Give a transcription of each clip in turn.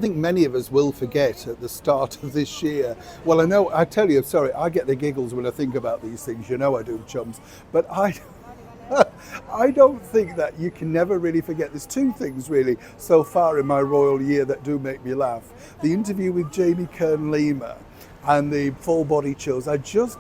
don't think many of us will forget at the start of this year. Well, I tell you, sorry, I get the giggles when I think about these things. You know I do, chums. But I don't think that you can never really forget. There's two things really so far in my royal year that do make me laugh. The interview with Jamie Kern-Lima and the full body chills. I just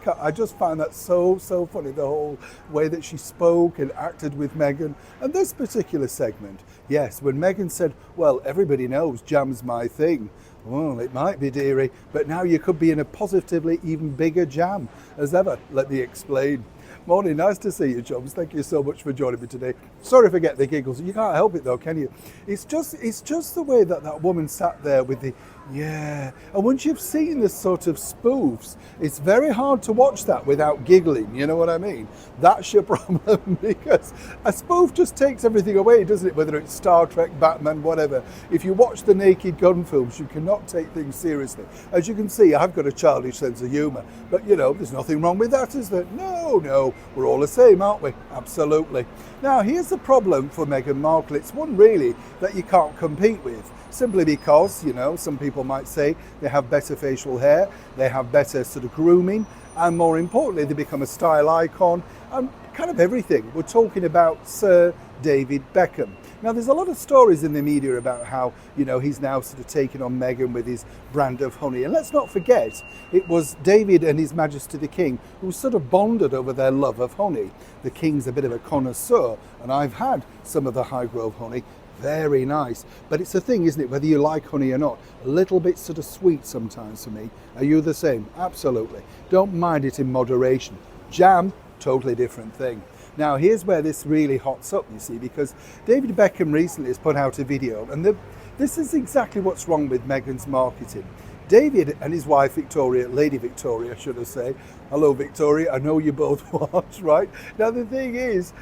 find that so funny, the whole way that she spoke and acted with Meghan. And this particular segment, yes, when Meghan said, well, everybody knows jam's my thing. Well, it might be, dearie, but now you could be in a positively even bigger jam as ever. Let me explain. Morning, nice to see you, chums. Thank you so much for joining me today. Sorry if I get the giggles. You can't help it though, can you? It's just the way that woman sat there with the yeah. And once you've seen this sort of spoofs, it's very hard to watch that without giggling. You know what I mean? That's your problem, because a spoof just takes everything away, doesn't it? Whether it's Star Trek, Batman, whatever. If you watch the Naked Gun films, you cannot take things seriously. As you can see, I've got a childish sense of humour. But, you know, there's nothing wrong with that, is there? No, we're all the same, aren't we? Absolutely. Now, here's the problem for Meghan Markle. It's one, really, that you can't compete with. Simply because, you know, some people might say they have better facial hair, they have better sort of grooming, and more importantly, they become a style icon and kind of everything. We're talking about Sir David Beckham. Now, there's a lot of stories in the media about how, you know, he's now sort of taken on Meghan with his brand of honey. And let's not forget, it was David and His Majesty the King who sort of bonded over their love of honey. The King's a bit of a connoisseur, and I've had some of the Highgrove honey. Very nice. But it's a thing, isn't it, whether you like honey or not, a little bit sort of sweet sometimes for me. Are you the same? Absolutely. Don't mind it in moderation. Jam, totally different thing. Now, here's where this really hots up, you see, because David Beckham recently has put out a video, and this is exactly what's wrong with Meghan's marketing. David and his wife Victoria, Lady Victoria, should I say. Hello, Victoria. I know you both watch, right? Now, the thing is,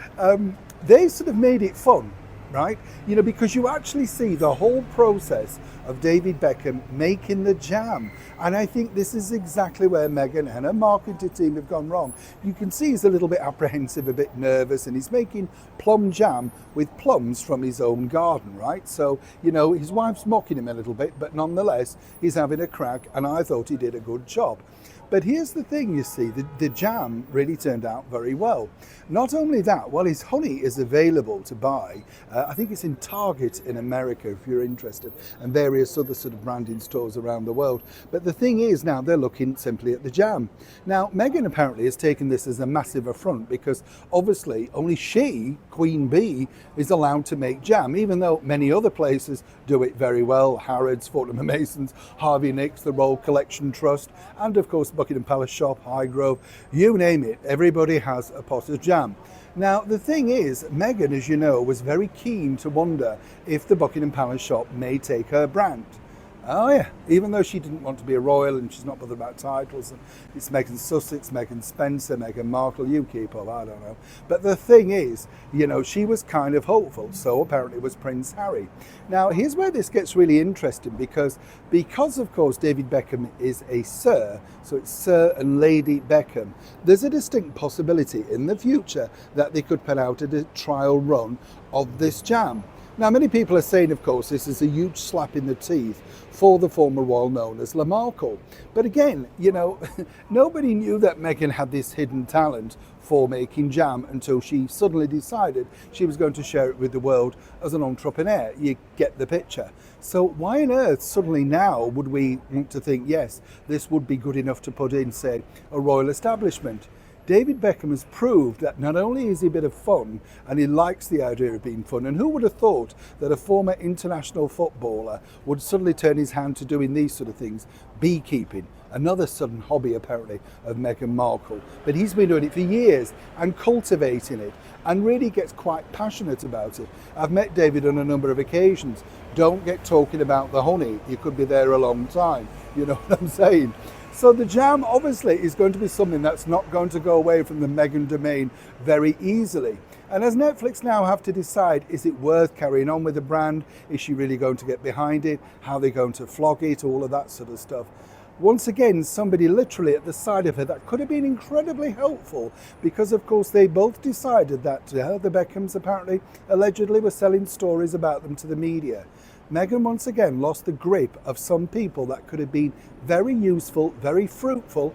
they sort of made it fun. Right? You know, because you actually see the whole process of David Beckham making the jam. And I think this is exactly where Meghan and her marketing team have gone wrong. You can see he's a little bit apprehensive, a bit nervous, and he's making plum jam with plums from his own garden, right? So, you know, his wife's mocking him a little bit, but nonetheless, he's having a crack, and I thought he did a good job. But here's the thing, you see, the jam really turned out very well. Not only that, well, his honey is available to buy. I think it's in Target in America, if you're interested, and various other sort of branding stores around the world. But the thing is now they're looking simply at the jam. Now, Meghan apparently has taken this as a massive affront because obviously only she, Queen Bee, is allowed to make jam, even though many other places do it very well. Harrods, Fortnum & Masons, Harvey Nicks, the Royal Collection Trust, and of course Buckingham Palace Shop, Highgrove, you name it, everybody has a pot of jam. Now, the thing is, Meghan, as you know, was very keen to wonder if the Buckingham Palace Shop may take her brand. Oh yeah, even though she didn't want to be a royal and she's not bothered about titles, and it's Meghan Sussex, Meghan Spencer, Meghan Markle, you keep up, I don't know. But the thing is, you know, she was kind of hopeful, so apparently was Prince Harry. Now, here's where this gets really interesting because of course David Beckham is a Sir, so it's Sir and Lady Beckham, there's a distinct possibility in the future that they could put out a trial run of this jam. Now, many people are saying, of course, this is a huge slap in the teeth for the former royal known as Markle. But again, you know, nobody knew that Meghan had this hidden talent for making jam until she suddenly decided she was going to share it with the world as an entrepreneur. You get the picture. So why on earth suddenly now would we want to think, yes, this would be good enough to put in, say, a royal establishment? David Beckham has proved that not only is he a bit of fun, and he likes the idea of being fun, and who would have thought that a former international footballer would suddenly turn his hand to doing these sort of things? Beekeeping, another sudden hobby apparently of Meghan Markle. But he's been doing it for years and cultivating it and really gets quite passionate about it. I've met David on a number of occasions. Don't get talking about the honey. You could be there a long time. You know what I'm saying? So the jam obviously is going to be something that's not going to go away from the Meghan domain very easily. And as Netflix now have to decide, is it worth carrying on with the brand? Is she really going to get behind it? How are they going to flog it? All of that sort of stuff. Once again, somebody literally at the side of her that could have been incredibly helpful because, of course, they both decided that the Beckhams apparently, allegedly, were selling stories about them to the media. Meghan once again lost the grip of some people that could have been very useful, very fruitful,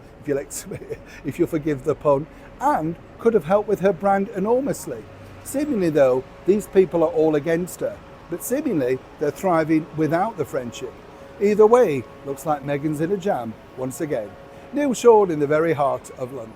if you forgive the pun, and could have helped with her brand enormously. Seemingly though, these people are all against her, but seemingly they're thriving without the friendship. Either way, looks like Meghan's in a jam once again. Neil Shaw in the very heart of London.